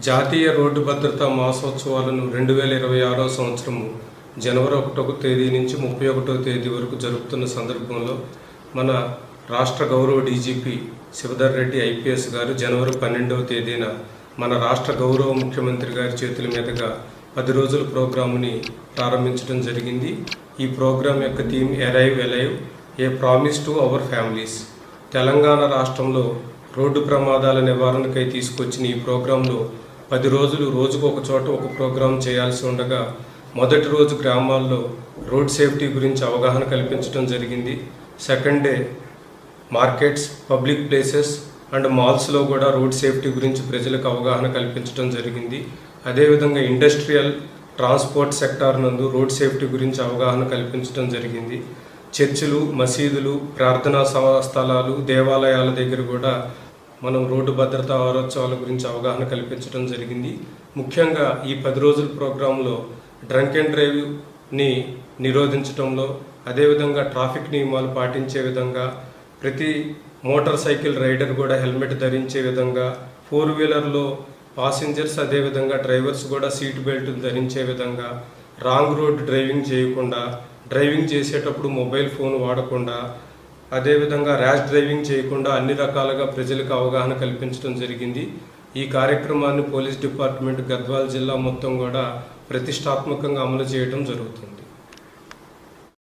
జాతీయ రోడ్డు భద్రతా మాసోత్సవాలను 2026వ సంవత్సరము జనవరి 1వ తేదీ నుంచి 31వ తేదీ వరకు జరుపుతున్న సందర్భంలో మన రాష్ట్ర గౌరవ డీజీపీ శివధర్ రెడ్డి ఐపీఎస్ గారు జనవరి 12వ తేదీన మన రాష్ట్ర గౌరవ ముఖ్యమంత్రి గారి చేతుల మీదుగా 10 రోజుల ప్రోగ్రాముని ప్రారంభించడం జరిగింది. ఈ ప్రోగ్రాం యొక్క theme arrive alive A promise to our families. Telangana రాష్ట్రంలో రోడ్డు ప్రమాదాల నివారణకై తీసుకొచ్చిన ఈ ప్రోగ్రాంలో 10 రోజులు రోజుకు ఒక చోట ఒక ప్రోగ్రాం చేయాల్సి ఉండగా మొదటి రోజు గ్రామాల్లో రోడ్ సేఫ్టీ గురించి అవగాహన కల్పించడం జరిగింది. Second day markets, public places and మాల్స్లో కూడా రోడ్ సేఫ్టీ గురించి ప్రజలకు అవగాహన కల్పించడం జరిగింది. అదేవిధంగా ఇండస్ట్రియల్ ట్రాన్స్పోర్ట్ సెక్టార్ నందు రోడ్ సేఫ్టీ గురించి అవగాహన కల్పించడం జరిగింది. చర్చిలు, మసీదులు, ప్రార్థనా స్థలాలు, దేవాలయాల దగ్గర కూడా మనం రోడ్డు భద్రతా వారోత్సవాల గురించి అవగాహన కల్పించడం జరిగింది. ముఖ్యంగా ఈ 10 రోజుల ప్రోగ్రాంలో డ్రంక్ అండ్ డ్రైవ్ని నిరోధించడంలో, అదేవిధంగా ట్రాఫిక్ నియమాలు పాటించే విధంగా, ప్రతి మోటార్ సైకిల్ రైడర్ కూడా హెల్మెట్ ధరించే విధంగా, 4 వీలర్లో పాసింజర్స్ అదేవిధంగా డ్రైవర్స్ కూడా సీట్ బెల్ట్ ధరించే విధంగా, రాంగ్ రోడ్ డ్రైవింగ్ చేయకుండా, డ్రైవింగ్ చేసేటప్పుడు మొబైల్ ఫోన్ వాడకుండా, అదేవిధంగా ర్యాష్ డ్రైవింగ్ చేయకుండా అన్ని రకాలుగా ప్రజలకు అవగాహన కల్పించడం జరిగింది. ఈ కార్యక్రమాన్ని పోలీస్ డిపార్ట్మెంట్ గద్వాల జిల్లా మొత్తం కూడా ప్రతిష్టాత్మకంగా అమలు చేయడం జరుగుతుంది.